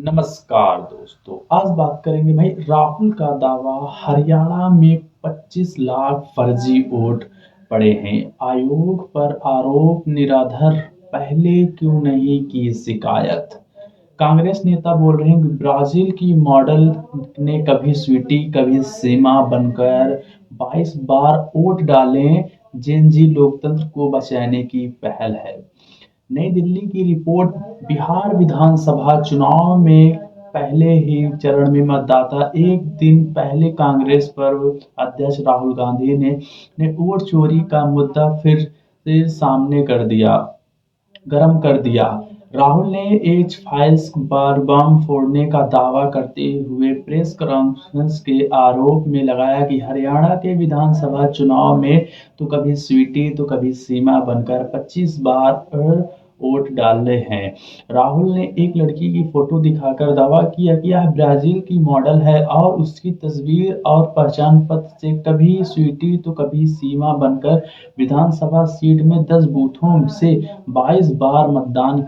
नमस्कार दोस्तों, आज बात करेंगे भाई राहुल का दावा हरियाणा में 25 लाख फर्जी वोट पड़े हैं। आयोग पर आरोप निराधार, पहले क्यों नहीं की शिकायत। कांग्रेस नेता बोल रहे हैं कि ब्राजील की मॉडल ने कभी स्वीटी कभी सीमा बनकर 22 बार वोट डाले। जेन जी लोकतंत्र को बचाने की पहल है। नई दिल्ली की रिपोर्ट। बिहार विधानसभा चुनाव में पहले ही चरण में मतदाता एक दिन पहले कांग्रेस पर अध्यक्ष राहुल गांधी ने वोट चोरी का मुद्दा फिर से सामने कर दिया, गर्म कर दिया। राहुल ने एच फाइल्स पर बम फोड़ने का दावा करते हुए प्रेस कॉन्फ्रेंस के आरोप में लगाया कि हरियाणा के विधानसभा चुनाव में तो कभी स्वीटी तो कभी सीमा बनकर 25 बार वोट डाले हैं। राहुल ने एक लड़की की फोटो दिखाकर दावा किया कि यह ब्राजील की मॉडल है और उसकी तस्वीर और पहचान पत्र से कभी स्वीटी तो कभी सीमा बनकर विधानसभा सीट में 10 बूथों से 22 बार मतदान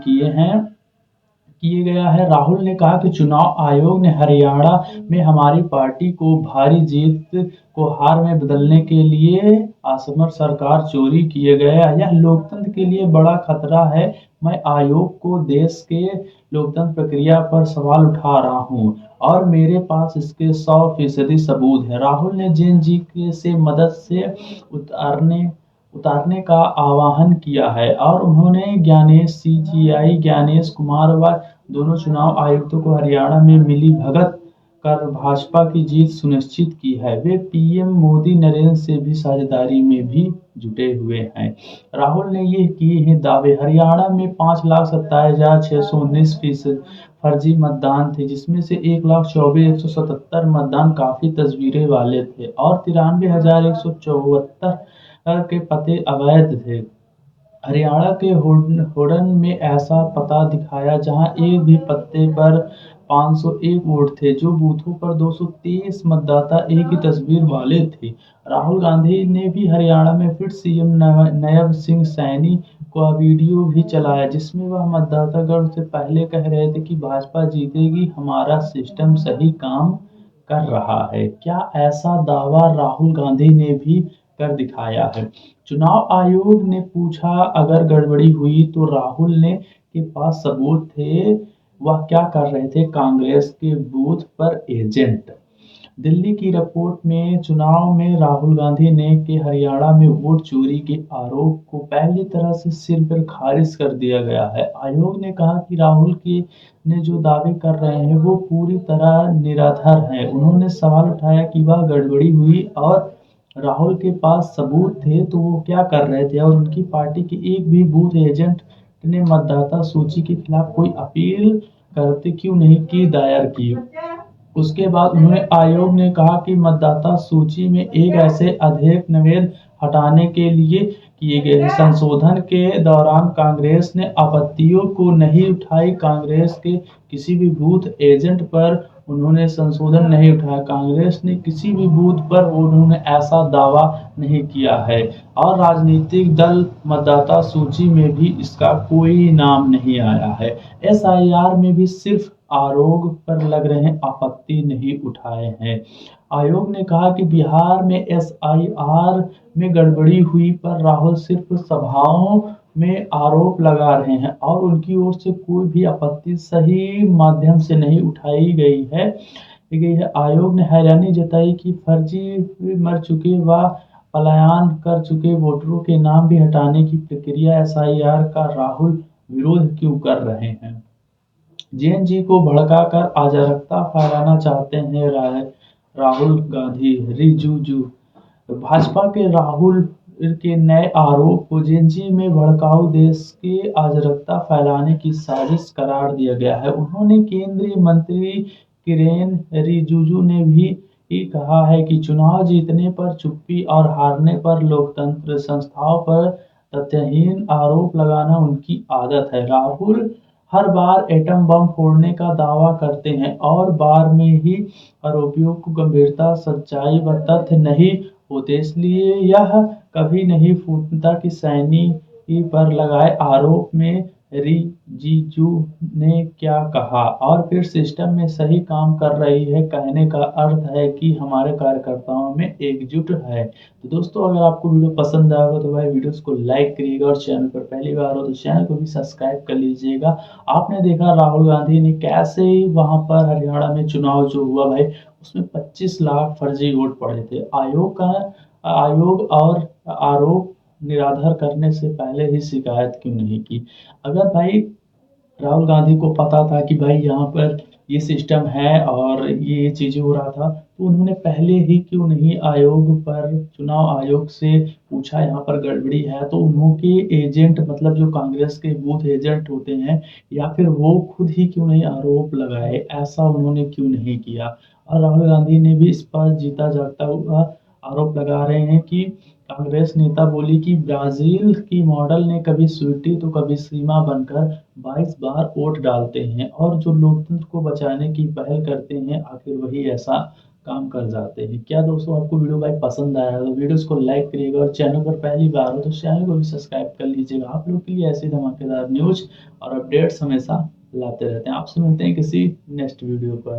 किए गया है। राहुल ने कहा कि चुनाव आयोग ने हरियाणा में हमारी पार्टी को भारी जीत को हार में बदलने के लिए असमर्थ सरकार चोरी किए गया। यह लोकतंत्र के लिए बड़ा खतरा है। मैं आयोग को देश के लोकतंत्र प्रक्रिया पर सवाल उठा रहा हूं और मेरे पास इसके 100% सबूत है। राहुल ने जेन जी के से मदद से उतारने का आह्वान किया है और उन्होंने ज्ञानेश सीजीआई ज्ञानेश कुमार व दोनों चुनाव आयुक्तों को हरियाणा में मिली भगत कर भाजपा की जीत सुनिश्चित की है। वे पीएम मोदी नरेंद्र से भी साझेदारी में भी जुटे हुए हैं। राहुल ने ये किए हैं दावे। हरियाणा में 5,27,619 फर्जी मतदान थे, जिसमें से 1,24,177 मतदान काफी तस्वीरें वाले थे और 93,174 के पते अवैध थे। हरियाणा के होडन में ऐसा पता दिखाया जहां एक भी पत्ते पर 501 वोट थे, जो बूथों पर 223 मतदाता एक ही तस्वीर वाले थे। राहुल गांधी ने भी हरियाणा में फिर सीएम नयब सिंह सैनी का वीडियो भी चलाया, जिसमें वह मतदातागण से पहले कह रहे थे कि भाजपा जीतेगी, हमारा सिस्टम सही काम कर रहा है। क्या ऐसा दावा राहुल गांधी ने भी कर दिखाया है? चुनाव आयोग ने पूछा, अगर गड़बड़ी हुई तो राहुल ने के पास सबूत थे, वह क्या कर रहे थे कांग्रेस के बूथ पर एजेंट। दिल्ली की रिपोर्ट में चुनाव में राहुल गांधी ने के हरियाणा में वोट चोरी के आरोप को पहली तरह से सिर पर खारिज कर दिया गया है। आयोग ने कहा कि राहुल के ने जो दावे कर रहे हैं वो पूरी तरह निराधार हैं। उन्होंने सवाल उठाया कि वह गड़बड़ी हुई और राहुल के पास सबूत थे तो वो क्या कर रहे थे और उनकी पार्टी के एक भी बूथ एजेंट ने मतदाता सूची के खिलाफ कोई अपील करते क्यों नहीं की दायर की। उसके बाद उन्होंने आयोग ने कहा कि मतदाता सूची में एक ऐसे अध्यक्ष नवेद हटाने के लिए किए गए संशोधन के दौरान कांग्रेस ने आपत्तियों को नहीं उठाई। कांग्रेस के किसी भी बूथ एजेंट पर उन्होंने संशोधन नहीं उठाया। कांग्रेस ने किसी भी बूथ पर उन्होंने ऐसा दावा नहीं किया है और राजनीतिक दल मतदाता सूची में भी इसका कोई नाम नहीं आया है। एसआईआर में भी सिर्फ आरोप पर लग रहे आपत्ति नहीं उठाए हैं। आयोग ने कहा कि बिहार में एसआईआर में गड़बड़ी हुई पर राहुल सिर्फ सभाओं में आरोप लगा रहे हैं और उनकी ओर से कोई भी आपत्ति सही माध्यम से नहीं उठाई गई है। आयोग ने हैरानी जताई कि फर्जी मर चुके व पलायन कर चुके वोटरों के नाम भी हटाने की प्रक्रिया एसआईआर का राहुल विरोध क्यों कर रहे हैं। जेन जी को भड़काकर अराजकता फैलाना चाहते हैं राहुल गांधी। रिजुजू भाजपा के राहुल के नए आरोप को जेन जी में भड़काऊ देश की अराजकता फैलाने की साजिश करार दिया गया है। उन्होंने केंद्रीय मंत्री किरेन रिजिजू ने भी कहा है कि चुनाव जीतने पर चुप्पी और हारने पर लोकतंत्र संस्थाओं पर तथ्यहीन आरोप लगाना उनकी आदत है। राहुल हर बार एटम बम फोड़ने का दावा करते हैं और बार में ही आरोपियों को गंभीरता सच्चाई व तथ्य नहीं होते, इसलिए यह कभी नहीं फूटता कि सैनी पर लगाए आरोप में रिजिजू ने क्या कहा? और फिर सिस्टम में सही काम कर रही है, कहने का अर्थ है कि हमारे कार्यकर्ताओं में एकजुट है। तो दोस्तों, अगर आपको वीडियो पसंद आया हो तो भाई वीडियोस को लाइक करिएगा और चैनल पर पहली बार हो तो चैनल को भी सब्सक्राइब कर लीजिएगा। आपने देखा राहुल गांधी ने कैसे वहां पर हरियाणा में चुनाव जो हुआ भाई, उसमें 25 लाख फर्जी वोट पड़े थे। आयोग और आरोप निराधार करने से पहले ही शिकायत क्यों नहीं की? अगर भाई राहुल गांधी को पता था कि भाई यहाँ पर ये सिस्टम है और ये चीज़ें हो रहा था, तो उन्होंने पहले ही क्यों नहीं चुनाव आयोग से पूछा यहाँ पर गड़बड़ी है, तो उनके एजेंट मतलब जो कांग्रेस के बूथ एजेंट होते हैं, या फिर वो खुद ही क्यों नहीं आरोप लगाए, ऐसा उन्होंने क्यों नहीं किया? और राहुल गांधी ने भी इस पर जीता जागता हुआ आरोप लगा रहे हैं कि कांग्रेस नेता बोली कि ब्राजील की मॉडल ने कभी स्वीटी तो कभी सीमा बनकर 22 बार वोट डालते हैं, और जो लोकतंत्र को बचाने की पहल करते हैं आखिर वही ऐसा काम कर जाते हैं। क्या दोस्तों, आपको वीडियो भाई पसंद आया तो वीडियोस को लाइक करिएगा और चैनल पर पहली बार हो तो चैनल को भी सब्सक्राइब कर लीजिएगा। आप लोग के लिए ऐसी धमाकेदार न्यूज और अपडेट्स हमेशा लाते रहते हैं। आपसे मिलते हैं किसी नेक्स्ट वीडियो पर।